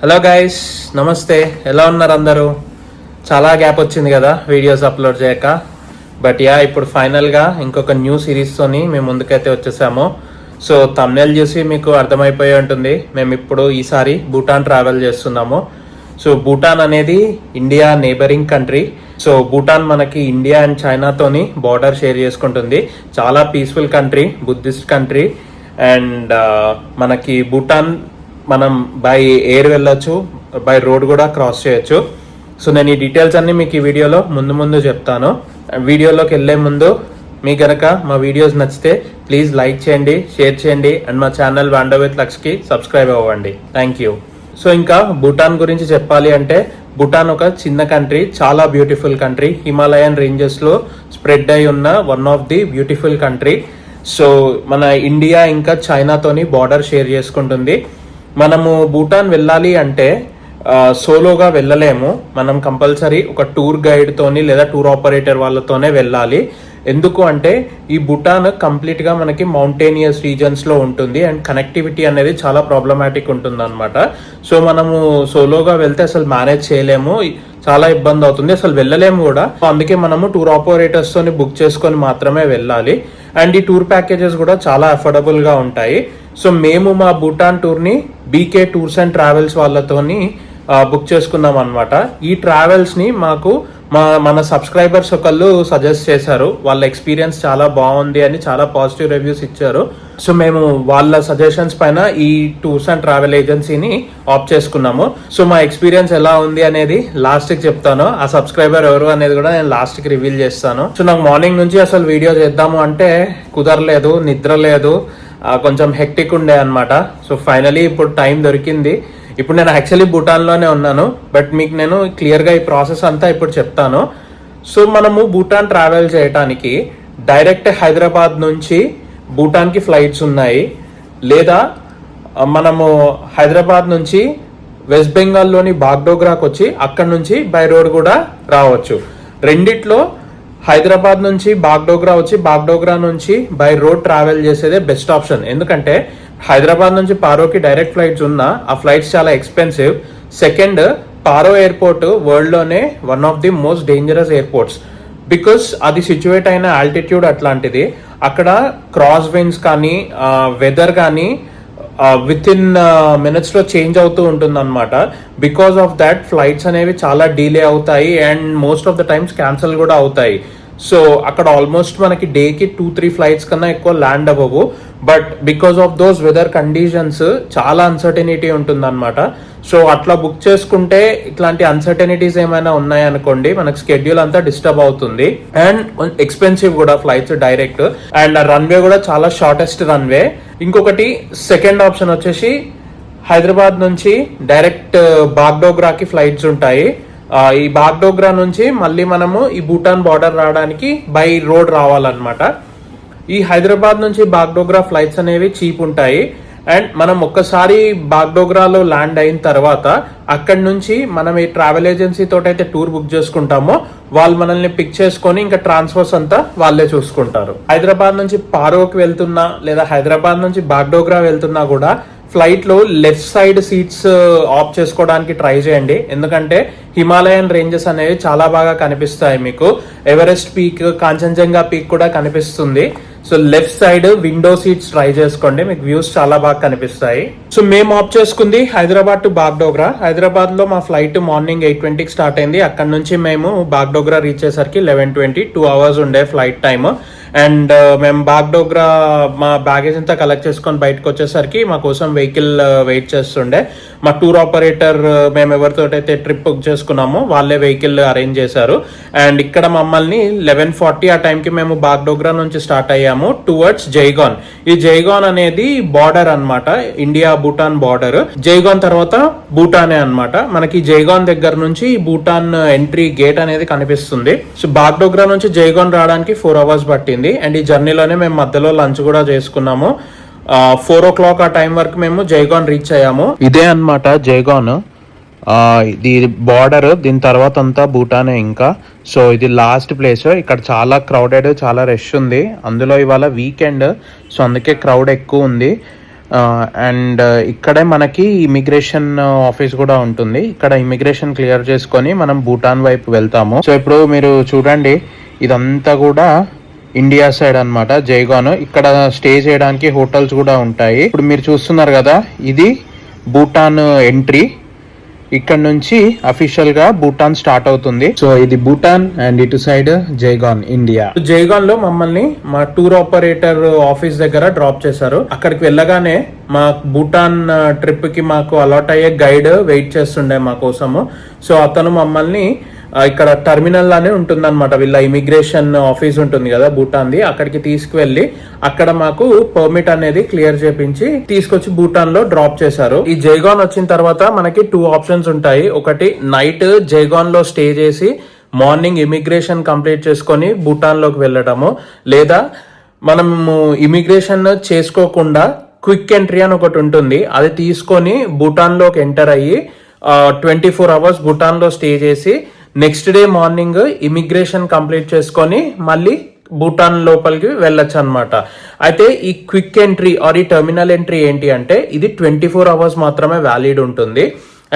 Hello guys, నమస్తే. ఎలా ఉన్నారు అందరూ? చాలా గ్యాప్ వచ్చింది కదా వీడియోస్ అప్లోడ్ చేయక. బట్ ఇప్పుడు ఫైనల్గా ఇంకొక న్యూ సిరీస్తోని మేము ముందుకైతే వచ్చేసాము. సో థంబ్నెయిల్ చూసి మీకు అర్థమైపోయి ఉంటుంది, మేము ఇప్పుడు ఈసారి భూటాన్ ట్రావెల్ చేస్తున్నాము. సో భూటాన్ అనేది India neighbouring country. So Bhutan మనకి ఇండియా అండ్ చైనాతోని బార్డర్ షేర్ చేసుకుంటుంది. చాలా peaceful country, Buddhist country. And మనకి భూటాన్ మనం బై ఎయిర్ వెళ్ళొచ్చు, బై రోడ్ కూడా క్రాస్ చేయొచ్చు. సో నేను ఈ డీటెయిల్స్ అన్ని మీకు ఈ వీడియోలో ముందు చెప్తాను. వీడియోలోకి వెళ్ళే ముందు మీకు గనక మా వీడియోస్ నచ్చితే ప్లీజ్ లైక్ చేయండి, షేర్ చేయండి అండ్ మా ఛానల్ వాండర్ విత్ లక్ష్కి సబ్స్క్రైబ్ అవ్వండి. Thank you. సో ఇంకా భూటాన్ గురించి చెప్పాలి అంటే, భూటాన్ ఒక చిన్న కంట్రీ, చాలా బ్యూటిఫుల్ కంట్రీ. హిమాలయన్ రేంజెస్లో స్ప్రెడ్ అయి ఉన్న one of the beautiful country. So మన ఇండియా ఇంకా చైనాతోని బార్డర్ షేర్ చేసుకుంటుంది. మనము భూటాన్ వెళ్ళాలి అంటే సోలోగా వెళ్ళలేము. మనం కంపల్సరీ ఒక టూర్ గైడ్తోని లేదా టూర్ ఆపరేటర్ వాళ్ళతోనే వెళ్ళాలి. ఎందుకు అంటే ఈ భూటాన్ కంప్లీట్గా మనకి మౌంటేనియస్ రీజన్స్లో ఉంటుంది అండ్ కనెక్టివిటీ అనేది చాలా ప్రాబ్లమాటిక్ ఉంటుంది అనమాట. సో మనము సోలోగా వెళ్తే అసలు మేనేజ్ చేయలేము, చాలా ఇబ్బంది అవుతుంది, అసలు వెళ్ళలేము కూడా. అందుకే మనము టూర్ ఆపరేటర్స్తోని బుక్ చేసుకొని మాత్రమే వెళ్ళాలి. అండ్ ఈ టూర్ ప్యాకేజెస్ కూడా చాలా అఫోర్డబుల్గా ఉంటాయి. సో మేము మా భూటాన్ టూర్ని బీకే టూర్స్ అండ్ ట్రావెల్స్ వాళ్ళతోని బుక్ చేసుకున్నాం అనమాట. ఈ ట్రావెల్స్ని మాకు మన సబ్స్క్రైబర్స్ ఒకళ్ళు సజెస్ట్ చేశారు. వాళ్ళ ఎక్స్పీరియన్స్ చాలా బాగుంది అని చాలా పాజిటివ్ రివ్యూస్ ఇచ్చారు. సో మేము వాళ్ళ సజెషన్స్ పైన ఈ టూర్స్ అండ్ ట్రావెల్ ఏజెన్సీని ఆప్ట్ చేసుకున్నాము. సో మా ఎక్స్పీరియన్స్ ఎలా ఉంది అనేది లాస్ట్కి చెప్తాను. ఆ సబ్స్క్రైబర్ ఎవరు అనేది కూడా నేను లాస్ట్కి రివీల్ చేస్తాను. సో నాకు మార్నింగ్ నుంచి అసలు వీడియో చేద్దాము అంటే కుదరలేదు, నిద్ర లేదు, కొంచెం హెక్టిక్ ఉండే అనమాట. సో ఫైనలీ ఇప్పుడు టైం దొరికింది. ఇప్పుడు నేను యాక్చువల్లీ భూటాన్లోనే ఉన్నాను, బట్ మీకు నేను క్లియర్గా ఈ ప్రాసెస్ అంతా ఇప్పుడు చెప్తాను. సో మనము భూటాన్ ట్రావెల్ చేయడానికి డైరెక్ట్ హైదరాబాద్ నుంచి భూటాన్కి ఫ్లైట్స్ ఉన్నాయి, లేదా మనము హైదరాబాద్ నుంచి వెస్ట్ బెంగాల్లోని బాగ్డోగ్రాకి వచ్చి అక్కడి నుంచి బై రోడ్ కూడా రావచ్చు. రెండిట్లో హైదరాబాద్ నుంచి బాగ్డోగ్రా వచ్చి బాగ్డోగ్రా నుంచి బై రోడ్ ట్రావెల్ చేసేదే బెస్ట్ ఆప్షన్. ఎందుకంటే హైదరాబాద్ నుంచి పారోకి డైరెక్ట్ ఫ్లైట్స్ ఉన్నా ఆ ఫ్లైట్స్ చాలా ఎక్స్పెన్సివ్. సెకండ్, పారో ఎయిర్పోర్ట్ వరల్డ్లోనే one of the most dangerous airports. Because అది సిచ్యువేట్ అయిన ఆల్టిట్యూడ్ అట్లాంటిది. అక్కడ క్రాస్ విండ్స్ కానీ వెదర్ కానీ విత్ ఇన్ మినిట్స్లో చేంజ్ అవుతూ ఉంటుంది అనమాట. బికాస్ ఆఫ్ దాట్ ఫ్లైట్స్ అనేవి చాలా డిలే అవుతాయి and most of the times cancel కూడా అవుతాయి. సో అక్కడ ఆల్మోస్ట్ మనకి డేకి 2-3 ఫ్లైట్స్ కన్నా ఎక్కువ ల్యాండ్ అవ్వవు. But because of those weather conditions చాలా అన్సర్టనిటీ ఉంటుంది అనమాట. సో అట్లా బుక్ చేసుకుంటే ఇట్లాంటి అన్సర్టనిటీస్ ఏమైనా ఉన్నాయనుకోండి, మనకు స్కెడ్యూల్ అంతా డిస్టర్బ్ అవుతుంది అండ్ ఎక్స్పెన్సివ్ కూడా ఫ్లైట్స్ డైరెక్ట్. అండ్ రన్వే కూడా చాలా షార్టెస్ట్ రన్వే. ఇంకొకటి సెకండ్ ఆప్షన్ వచ్చేసి హైదరాబాద్ నుంచి డైరెక్ట్ బాగ్డోగ్రాకి ఫ్లైట్స్ ఉంటాయి. ఈ బాగ్డోగ్రా నుంచి మళ్ళీ మనము ఈ భూటాన్ బార్డర్ రావడానికి బై రోడ్ రావాలన్నమాట. ఈ హైదరాబాద్ నుంచి బాగ్డోగ్రా ఫ్లైట్స్ అనేవి చీప్ ఉంటాయి. అండ్ మనం ఒక్కసారి బాగ్డోగ్రాలో ల్యాండ్ అయిన తర్వాత అక్కడి నుంచి మనం ఈ ట్రావెల్ ఏజెన్సీ తోటైతే టూర్ బుక్ చేసుకుంటామో వాళ్ళు మనల్ని పిక్ చేసుకొని ఇంకా ట్రాన్స్ఫర్స్ అంతా వాళ్ళే చూసుకుంటారు. హైదరాబాద్ నుంచి పారోకి వెళ్తున్నా లేదా హైదరాబాద్ నుంచి బాగ్డోగ్రా వెళ్తున్నా కూడా ఫ్లైట్లో లెఫ్ట్ సైడ్ సీట్స్ ఆఫ్ చేసుకోవడానికి ట్రై చేయండి. ఎందుకంటే హిమాలయన్ రేంజెస్ అనేవి చాలా బాగా కనిపిస్తాయి మీకు. ఎవరెస్ట్ పీక్, కాంచన్జంగా పీక్ కూడా కనిపిస్తుంది. So left side window seats try చేసుకోండి, మీకు వ్యూస్ చాలా బాగా కనిపిస్తాయి. సో మేము ఆప్ట్ చేసుకుంది హైదరాబాద్ టు బాగ్డోగ్రా. హైదరాబాద్ లో మా ఫ్లైట్ మార్నింగ్ 8:20కి స్టార్ట్ అయింది. అక్కడ నుంచి మేము బాగ్డోగ్రా రీచ్ అయ్యేసరికి 11:20, 2 hours ఉండే ఫ్లైట్ టైమ్. అండ్ మేము బాగ్డోగ్రా మా బ్యాగేజ్ అంతా కలెక్ట్ చేసుకొని బయటకు వచ్చేసరికి మా కోసం వెహికల్ వెయిట్ చేస్తుండే. మా టూర్ ఆపరేటర్ మేము ఎవరితోటైతే ట్రిప్ బుక్ చేసుకున్నామో వాళ్ళే వెహికల్ అరేంజ్ చేశారు. అండ్ ఇక్కడ మమ్మల్ని 11:40 ఆ టైంకి మేము బాగ్డోగ్రా నుంచి స్టార్ట్ అయ్యాము టువర్డ్స్ జైగాన్. ఈ జైగాన్ అనేది బార్డర్ అన్నమాట, ఇండియా భూటాన్ బార్డర్. జైగాన్ తర్వాత భూటానే అన్నమాట. మనకి జైగాన్ దగ్గర నుంచి భూటాన్ ఎంట్రీ గేట్ అనేది కనిపిస్తుంది. సో బాగ్డోగ్రా నుంచి జైగాన్ రావడానికి 4 hours పట్టింది. అండ్ ఈ జర్నీలోనే మేము మధ్యలో లంచ్ కూడా చేసుకున్నాము. 4 o'clock ఆ టైం వరకు మేము జైగాన్ రీచ్ అయ్యాము. ఇదే అన్నమాట జైగాన్. ఇది బార్డర్, దీని తర్వాత అంతా భూటానే ఇంకా. సో ఇది లాస్ట్ ప్లేస్. ఇక్కడ చాలా క్రౌడెడ్, చాలా రష్ ఉంది. అందులో ఇవాళ వీకెండ్, సో అందుకే క్రౌడ్ ఎక్కువ ఉంది. అండ్ ఇక్కడే మనకి ఇమిగ్రేషన్ ఆఫీస్ కూడా ఉంటుంది. ఇక్కడ ఇమిగ్రేషన్ క్లియర్ చేసుకొని మనం భూటాన్ వైపు వెళ్తాము. సో ఇప్పుడు మీరు చూడండి, ఇదంతా కూడా ఇండియా సైడ్ అన్నమాట, జైగాన్. ఇక్కడ స్టే చేయడానికి హోటల్స్ కూడా ఉంటాయి. ఇప్పుడు మీరు చూస్తున్నారు కదా, ఇది భూటాన్ ఎంట్రీ. ఇక్కడ నుంచి అఫీషియల్ గా భూటాన్ స్టార్ట్ అవుతుంది. సో ఇది భూటాన్ అండ్ ఇటు సైడ్ జైగాన్, ఇండియా. జైగాన్ లో మమ్మల్ని మా టూర్ ఆపరేటర్ ఆఫీస్ దగ్గర డ్రాప్ చేశారు. అక్కడికి వెళ్ళగానే మా భూటాన్ ట్రిప్ కి మాకు అలాట్ అయ్యే గైడ్ వెయిట్ చేస్తుండే మా కోసము. సో అతను మమ్మల్ని ఇక్కడ టర్మినల్ లానే ఉంటుంది అనమాట, వీళ్ళ ఇమిగ్రేషన్ ఆఫీస్ ఉంటుంది కదా భూటాన్ది, అక్కడికి తీసుకువెళ్ళి అక్కడ మాకు పర్మిట్ అనేది క్లియర్ చేపించి తీసుకొచ్చి భూటాన్ లో డ్రాప్ చేశారు. ఈ జైగాన్ వచ్చిన తర్వాత మనకి 2 ఆప్షన్స్ ఉంటాయి. ఒకటి నైట్ జైగాన్ లో స్టే చేసి మార్నింగ్ ఇమిగ్రేషన్ కంప్లీట్ చేసుకొని భూటాన్ లోకి వెళ్ళటము, లేదా మనము ఇమిగ్రేషన్ చేసుకోకుండా క్విక్ ఎంట్రీ అని ఒకటి ఉంటుంది, అది తీసుకొని భూటాన్ లోకి ఎంటర్ అయ్యి 24 అవర్స్ భూటాన్ లో స్టే చేసి next day morning immigration complete చేసుకొని మళ్ళీ భూటాన్ లోపలికి వెళ్ళొచ్చు అనమాట. అయితే ఈ క్విక్ ఎంట్రీ ఆర్ ఈ టెర్మినల్ ఎంట్రీ ఏంటి అంటే ఇది 24 అవర్స్ మాత్రమే వ్యాలిడ్ ఉంటుంది.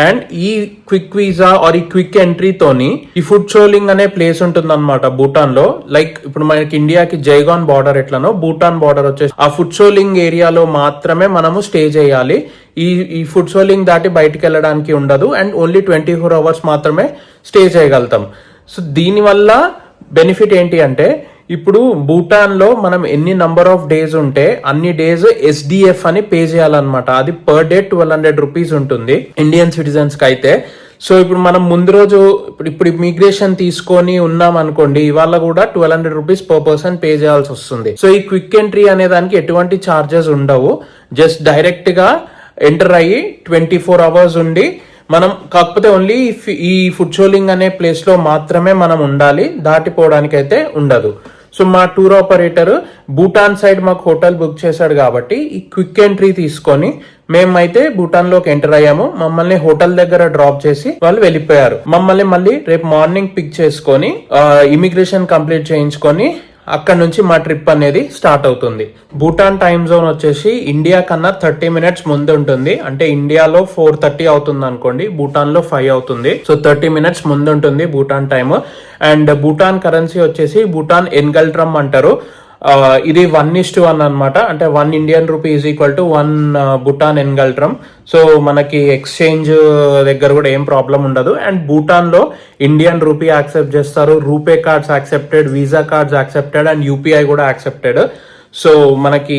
అండ్ ఈ క్విక్ వీసా ఆర్ ఈ క్విక్ ఎంట్రీతోని ఈ ఫుడ్ షోలింగ్ అనే ప్లేస్ ఉంటుంది అనమాట భూటాన్ లో. లైక్ ఇప్పుడు మనకి ఇండియాకి జైగాన్ బార్డర్ ఎట్లనో భూటాన్ బార్డర్ వచ్చేసి ఆ ఫుడ్ షోలింగ్ ఏరియాలో మాత్రమే మనము స్టే చేయాలి. ఈ ఫుడ్ షోలింగ్ దాటి బయటికి వెళ్ళడానికి ఉండదు. అండ్ ఓన్లీ 24 అవర్స్ మాత్రమే స్టే చేయగలుగుతాం. సో దీనివల్ల బెనిఫిట్ ఏంటి అంటే ఇప్పుడు భూటాన్ లో మనం ఎన్ని నంబర్ ఆఫ్ డేస్ ఉంటే అన్ని డేస్ SDF అని పే చేయాలన్నమాట. అది పర్ డే 1200 రూపీస్ ఉంటుంది ఇండియన్ సిటిజన్స్ కి అయితే. సో ఇప్పుడు మనం ముందు రోజు ఇప్పుడు ఇమిగ్రేషన్ తీసుకొని ఉన్నాం అనుకోండి, ఇవాళ కూడా 1200 రూపీస్ పర్ పర్సన్ పే చేయాల్సి వస్తుంది. సో ఈ క్విక్ ఎంట్రీ అనే దానికి ఎటువంటి ఛార్జెస్ ఉండవు. జస్ట్ డైరెక్ట్ గా ఎంటర్ అయ్యి 24 అవర్స్ ఉండి మనం, కాకపోతే ఓన్లీ ఈ ఫుడ్ షోలింగ్ అనే ప్లేస్ లో మాత్రమే మనం ఉండాలి, దాటిపోవడానికి అయితే ఉండదు. సో మా టూర్ ఆపరేటర్ భూటాన్ సైడ్ మాకు హోటల్ బుక్ చేశాడు కాబట్టి ఈ క్విక్ ఎంట్రీ తీసుకొని మేమైతే భూటాన్ లోకి ఎంటర్ అయ్యాము. మమ్మల్ని హోటల్ దగ్గర డ్రాప్ చేసి వాళ్ళు వెళ్ళిపోయారు. మమ్మల్ని మళ్ళీ రేపు మార్నింగ్ పిక్ చేసుకొని ఇమిగ్రేషన్ కంప్లీట్ చేయించుకొని అక్కడ నుంచి మా ట్రిప్ అనేది స్టార్ట్ అవుతుంది. భూటాన్ టైం జోన్ వచ్చేసి ఇండియా కన్నా 30 మినిట్స్ ముందు ఉంటుంది. అంటే ఇండియాలో 4:30 అవుతుంది అనుకోండి, భూటాన్ లో 5 అవుతుంది. సో 30 మినిట్స్ ముందు ఉంటుంది Bhutan time. And Bhutan currency వచ్చేసి భూటాన్ ఎన్గల్ట్రమ్ అంటారు. ఇది 1:1 అనమాట. అంటే 1 Indian rupee is equal to 1 Bhutan ngultrum. So మనకి ఎక్స్చేంజ్ దగ్గర కూడా ఏం ప్రాబ్లం ఉండదు. అండ్ భూటాన్ లో ఇండియన్ రూపీ యాక్సెప్ట్ చేస్తారు, RuPay cards accepted, visa cards accepted and UPI కూడా యాక్సెప్టెడ్. సో మనకి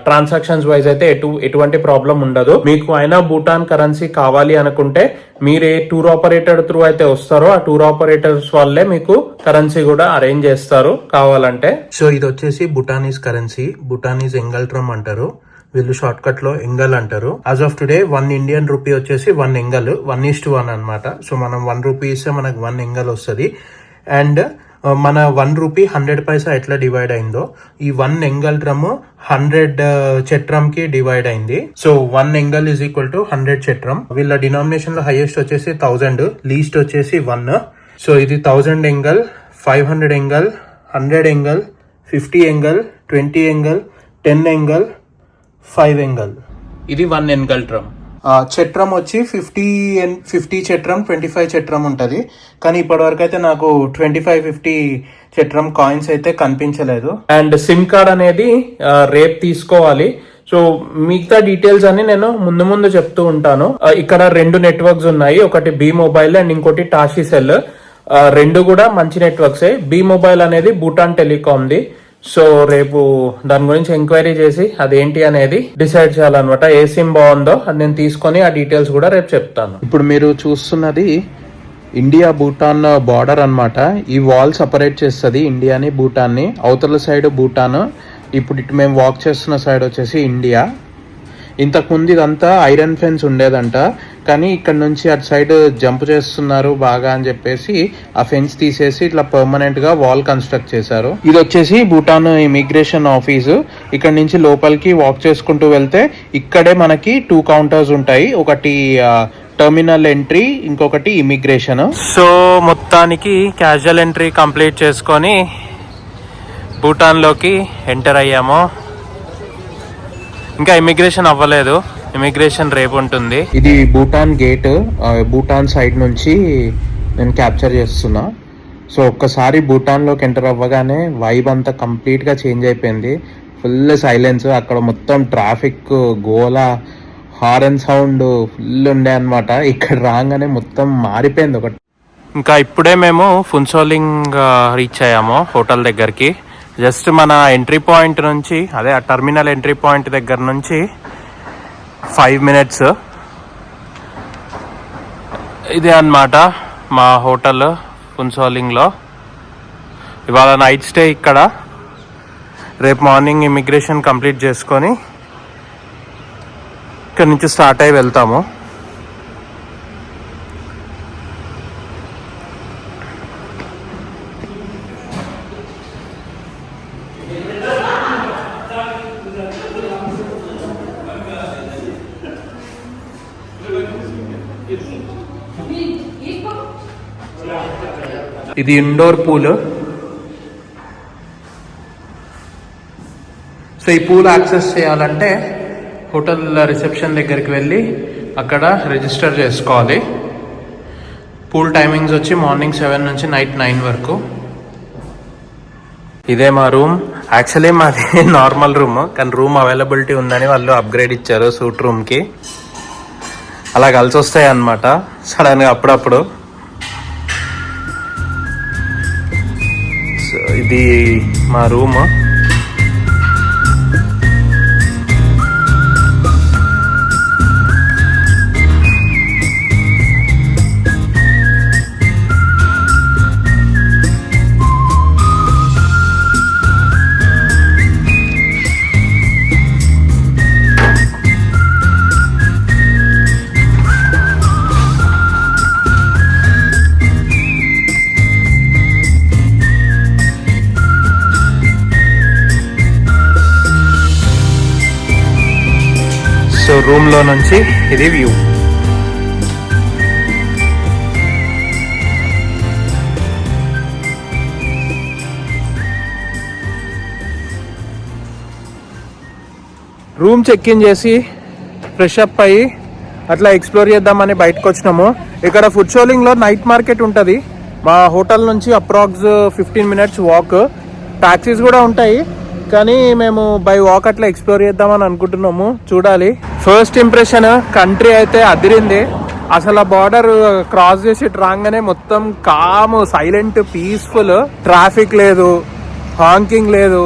ట్రాన్సాక్షన్స్ వైజ్ అయితే ఎటువంటి ప్రాబ్లం ఉండదు. మీకు అయినా భూటాన్ కరెన్సీ కావాలి అనుకుంటే మీరు ఏ టూర్ ఆపరేటర్ త్రూ అయితే వస్తారో ఆ టూర్ ఆపరేటర్స్ వాళ్ళే మీకు కరెన్సీ కూడా అరేంజ్ చేస్తారు కావాలంటే. సో ఇది వచ్చేసి భూటానీస్ కరెన్సీ, భూటానీస్ ఎంగల్ట్రమ్ అంటారు, వీళ్ళు షార్ట్ కట్ లో ఎంగల్ అంటారు. As of today 1 Indian rupee వచ్చేసి 1 ఎంగల్, 1:1 అనమాట. సో మనం 1 రూపీ ఇస్తే మనకు 1 ఎంగల్ వస్తుంది. అండ్ మన 1 రూపీ 100 పైసా ఎట్లా డివైడ్ అయిందో ఈ 1 ఎంగల్ట్రమ్ 100 చట్రం కి డివైడ్ అయింది. So 1 ngul is equal to 100 chhertum. వీళ్ళ డినామినేషన్ లో హైయెస్ట్ వచ్చేసి 1000, లీస్ట్ వచ్చేసి 1. సో ఇది 1000 ఎంగల్, 500 ఎంగల్, 100 ఎంగల్, 50 ఎంగల్, 20 ఎంగల్, 10 ఎంగల్, 5 ఎంగల్. ఇది 1 ఎంగల్ట్రమ్. చట్రం వచ్చి 50 చట్రం, 25 చట్రం ఉంటుంది. కానీ ఇప్పటివరకు అయితే నాకు 25-50 చట్రం కాయిన్స్ అయితే కనిపించలేదు. అండ్ సిమ్ కార్డ్ అనేది రేపు తీసుకోవాలి. సో మిగతా డీటెయిల్స్ అని నేను ముందు చెప్తూ ఉంటాను. ఇక్కడ 2 నెట్వర్క్స్ ఉన్నాయి, ఒకటి బి మొబైల్ అండ్ ఇంకోటి టాషీ సెల్. 2 కూడా మంచి నెట్వర్క్సే. బి మొబైల్ అనేది భూటాన్ టెలికామ్ది. సో రేపు దాని గురించి ఎంక్వైరీ చేసి అదేంటి అనేది డిసైడ్ చేయాలన్నమాట. ఏ సిమ్ బాగుందో అది నేను తీసుకొని ఆ డీటెయిల్స్ కూడా రేపు చెప్తాను. ఇప్పుడు మీరు చూస్తున్నది ఇండియా భూటాన్ బార్డర్ అన్నమాట. ఈ వాల్ సపరేట్ చేస్తుంది ఇండియాని భూటాన్ని. అవతల సైడ్ భూటాన్, ఇప్పుడు ఇటు మేము వాక్ చేస్తున్న సైడ్ వచ్చేసి ఇండియా. ఇంతకుముందు ఇదంతా ఐరన్ ఫెన్స్ ఉండేదంట, కానీ ఇక్కడ నుంచి అటు సైడ్ జంప్ చేస్తున్నారు బాగా అని చెప్పేసి ఆ ఫెన్స్ తీసేసి ఇట్లా పర్మనెంట్ గా వాల్ కన్స్ట్రక్ట్ చేశారు. ఇది వచ్చేసి భూటాన్ ఇమిగ్రేషన్ ఆఫీసు. ఇక్కడ నుంచి లోపలికి వాక్ చేసుకుంటూ వెళ్తే ఇక్కడే మనకి 2 కౌంటర్స్ ఉంటాయి, ఒకటి టెర్మినల్ ఎంట్రీ, ఇంకొకటి ఇమిగ్రేషన్. సో మొత్తానికి క్యాజువల్ ఎంట్రీ కంప్లీట్ చేసుకొని భూటాన్ లోకి ఎంటర్ అయ్యాము. ఇంకా ఇమిగ్రేషన్ అవ్వలేదు, ఇమిగ్రేషన్ రేపు ఉంటుంది. ఇది భూటాన్ గేట్, భూటాన్ సైడ్ నుంచి నేను క్యాప్చర్ చేస్తున్నా. సో ఒక్కసారి భూటాన్లోకి ఎంటర్ అవ్వగానే వైబ్ అంతా కంప్లీట్గా చేంజ్ అయిపోయింది. ఫుల్ సైలెన్స్, అక్కడ మొత్తం ట్రాఫిక్ గోల, హారన్ సౌండ్ ఫుల్ ఉండే అనమాట. ఇక్కడ రాగానే మొత్తం మారిపోయింది ఒకటి. ఇంకా ఇప్పుడే మేము ఫున్సోలింగ్ రీచ్ అయ్యాము హోటల్ దగ్గరికి. జస్ట్ మన ఎంట్రీ పాయింట్ నుంచి, అదే ఆ టర్మినల్ ఎంట్రీ పాయింట్ దగ్గర నుంచి 5 minutes. ఇదే అన్నమాట మా హోటల్ ఫున్సోలింగ్లో. ఇవాళ నైట్ స్టే ఇక్కడ, రేపు మార్నింగ్ ఇమిగ్రేషన్ కంప్లీట్ చేసుకొని ఇక్కడ నుంచి స్టార్ట్ అయ్యి వెళ్తాము. ఇది ఇండోర్ పూల్. సో ఈ పూల్ యాక్సెస్ చేయాలంటే హోటల్ రిసెప్షన్ దగ్గరికి వెళ్ళి అక్కడ రిజిస్టర్ చేసుకోవాలి. పూల్ టైమింగ్స్ వచ్చి మార్నింగ్ 7 నుంచి నైట్ 9 వరకు. ఇదే మా రూమ్. యాక్చువల్లీ మాది నార్మల్ రూమ్, కానీ రూమ్ అవైలబిలిటీ ఉందని వాళ్ళు అప్గ్రేడ్ ఇచ్చారు సూట్ రూమ్కి. అలా కలిసి వస్తాయి అన్నమాట సడన్గా అప్పుడప్పుడు. సో ఇది మా రూమ్. సో రూమ్లో నుంచి ఇది వ్యూ. రూమ్ చెక్ ఇన్ చేసి ఫ్రెష్ అప్ అయ్యి అట్లా ఎక్స్ప్లోర్ చేద్దామని బయటకు వచ్చినాము. ఇక్కడ ఫున్సోలింగ్లో నైట్ మార్కెట్ ఉంటుంది. మా హోటల్ నుంచి అప్రాక్స్ 15 minutes వాక్. టాక్సీస్ కూడా ఉంటాయి, కానీ మేము బై వాక్ అట్లా ఎక్స్ప్లోర్ చేద్దామని అనుకుంటున్నాము. చూడాలి. ఫస్ట్ ఇంప్రెషన్, కంట్రీ అయితే అదిరింది. అసలు ఆ బార్డర్ క్రాస్ చేసి రాగానే మొత్తం కామ్, సైలెంట్, పీస్ఫుల్. ట్రాఫిక్ లేదు, హాంకింగ్ లేదు.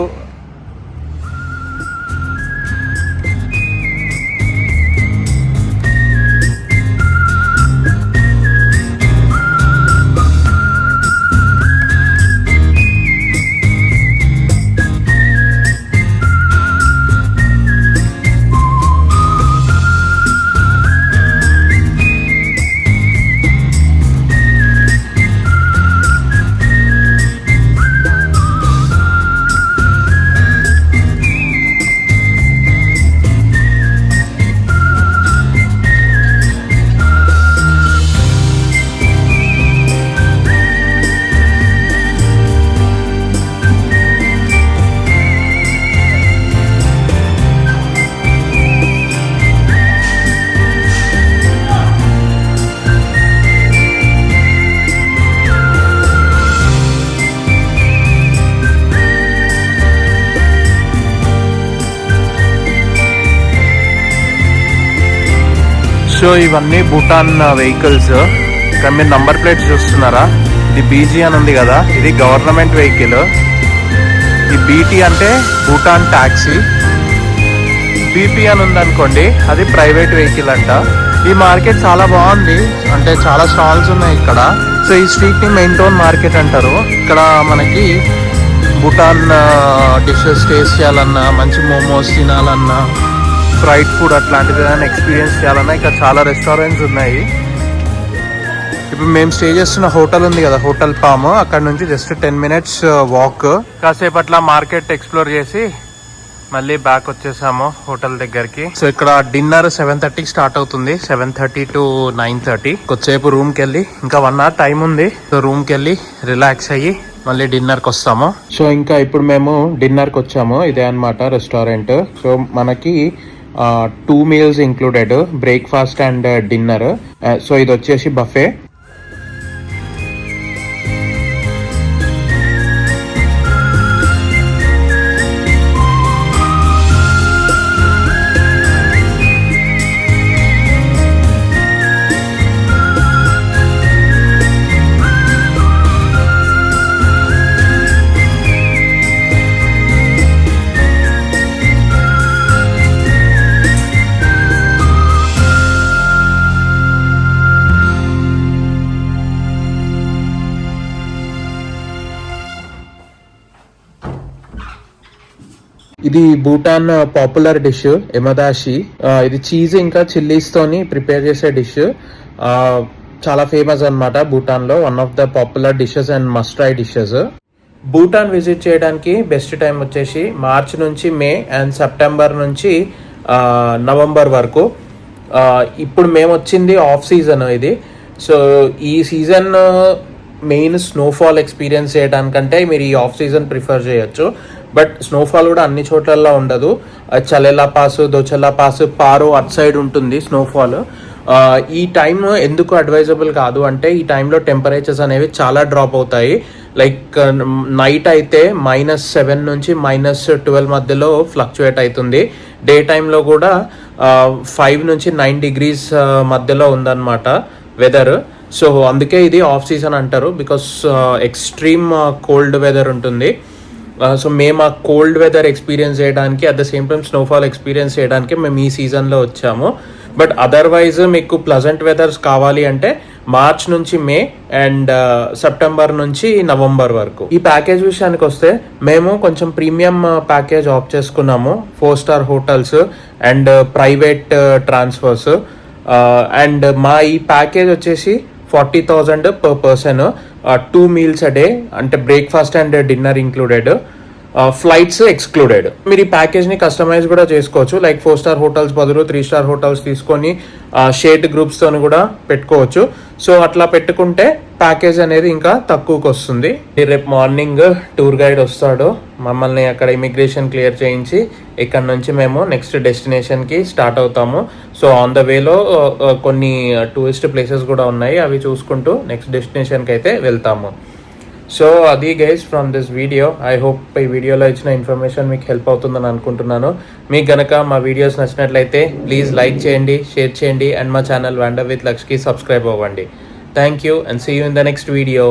సో ఇవన్నీ భూటాన్ వెహికల్స్. ఇక్కడ మీరు నంబర్ ప్లేట్స్ చూస్తున్నారా? ఇది బీజీ అని ఉంది కదా, ఇది గవర్నమెంట్ వెహికల్. ఈ బీటీ అంటే భూటాన్ టాక్సీ. బీపీ అని ఉందనుకోండి, అది ప్రైవేట్ వెహికల్ అంట. ఈ మార్కెట్ చాలా బాగుంది, అంటే చాలా స్టాల్స్ ఉన్నాయి ఇక్కడ. సో ఈ స్ట్రీట్ ని మెయిన్ టౌన్ మార్కెట్ అంటారు. ఇక్కడ మనకి భూటాన్ డిషెస్ టేస్ట్ చేయాలన్నా, మంచి మోమోస్ తినాలన్నా, ఫ్రైడ్ ఫుడ్ అట్లాంటిది ఏదైనా ఎక్స్పీరియన్స్ చేయాలన్నా ఇక్కడ చాలా రెస్టారెంట్స్ ఉన్నాయి. ఇప్పుడు మేము స్టే చేస్తున్న హోటల్ ఉంది కదా, హోటల్ పామ్, అక్కడ నుంచి జస్ట్ 10 minutes వాక్. కాసేపు అట్లా మార్కెట్ ఎక్స్ప్లోర్ చేసి మళ్ళీ బ్యాక్ వచ్చేసాము హోటల్ దగ్గరికి. సో ఇక్కడ డిన్నర్ 7:30 స్టార్ట్ అవుతుంది, 7:30 to 9:30. కొద్దిసేపు రూమ్కి వెళ్ళి, ఇంకా 1 hour టైం ఉంది. సో రూమ్కి వెళ్ళి రిలాక్స్ అయ్యి మళ్ళీ డిన్నర్కి వస్తాము. సో ఇంకా ఇప్పుడు మేము డిన్నర్కి వచ్చాము. ఇదే అన్నమాట రెస్టారెంట్. సో మనకి 2 meals included, breakfast and dinner. So ఇది వచ్చేసి బఫే. ఇది భూటాన్ పాపులర్ డిష్ ఎమదాషి. ఇది చీజ్ ఇంకా చిల్లీస్ తోని ప్రిపేర్ చేసే డిష్. చాలా ఫేమస్ అన్నమాట భూటాన్ లో. One of the popular dishes and must try dishes. Bhutan visit చేయడానికి బెస్ట్ టైం వచ్చేసి మార్చ్ నుంచి మే అండ్ సెప్టెంబర్ నుంచి నవంబర్ వరకు. ఇప్పుడు మేము వచ్చింది ఆఫ్ సీజన్ ఇది. సో ఈ సీజన్ మెయిన్ స్నోఫాల్ ఎక్స్పీరియన్స్ చేయడానికంటే మీరు ఈ ఆఫ్ సీజన్ ప్రిఫర్ చేయొచ్చు. బట్ స్నోఫాల్ కూడా అన్ని చోట్లల్లో ఉండదు. Chelela pass, Dochula pass, Paro at side ఉంటుంది స్నోఫాల్. ఈ టైం ఎందుకు అడ్వైజబుల్ కాదు అంటే ఈ టైంలో టెంపరేచర్స్ అనేవి చాలా డ్రాప్ అవుతాయి. లైక్ నైట్ అయితే -7 నుంచి -12 మధ్యలో ఫ్లక్చుయేట్ అవుతుంది. డే టైంలో కూడా 5 నుంచి 9 degrees మధ్యలో ఉందన్నమాట వెదర్. సో అందుకే ఇది ఆఫ్ సీజన్ అంటారు, బికాస్ ఎక్స్ట్రీమ్ కోల్డ్ వెదర్ ఉంటుంది. సో మేము ఆ కోల్డ్ వెదర్ ఎక్స్పీరియన్స్ చేయడానికి at the same time snowfall experience చేయడానికి మేము ఈ సీజన్లో వచ్చాము. బట్ అదర్వైజ్ మీకు ప్లజెంట్ వెదర్స్ కావాలి అంటే మార్చ్ నుంచి మే అండ్ సెప్టెంబర్ నుంచి నవంబర్ వరకు. ఈ ప్యాకేజ్ విషయానికి వస్తే మేము కొంచెం ప్రీమియం ప్యాకేజ్ ఆప్ చేసుకున్నాము. 4-star hotels and private transfers. And మా ఈ ప్యాకేజ్ వచ్చేసి 40,000 per person, 2 meals a day అంటే breakfast and dinner included, flights excluded. మీరు ఈ ప్యాకేజ్ని కస్టమైజ్ కూడా చేసుకోవచ్చు. లైక్ 4-star హోటల్స్ బదులు 3-star హోటల్స్ తీసుకొని షేర్డ్ గ్రూప్స్తో కూడా పెట్టుకోవచ్చు. సో అట్లా పెట్టుకుంటే ప్యాకేజ్ అనేది ఇంకా తక్కువకి వస్తుంది. రేపు మార్నింగ్ టూర్ గైడ్ వస్తాడు, మమ్మల్ని అక్కడ ఇమిగ్రేషన్ క్లియర్ చేయించి ఇక్కడ నుంచి మేము నెక్స్ట్ డెస్టినేషన్కి స్టార్ట్ అవుతాము. సో ఆన్ ద వేలో కొన్ని టూరిస్ట్ ప్లేసెస్ కూడా ఉన్నాయి, అవి చూసుకుంటూ నెక్స్ట్ డెస్టినేషన్కి అయితే వెళ్తాము. సో అది guys from this video. I hope ఈ వీడియోలో ఇచ్చిన ఇన్ఫర్మేషన్ మీకు హెల్ప్ అవుతుందని అనుకుంటున్నాను. మీకు గనక మా వీడియోస్ నచ్చినట్లయితే ప్లీజ్ లైక్ చేయండి, షేర్ చేయండి అండ్ మా ఛానల్ వాండర్ విత్ లక్ష్కి సబ్స్క్రైబ్ అవ్వండి. Thank you and see you in the next video.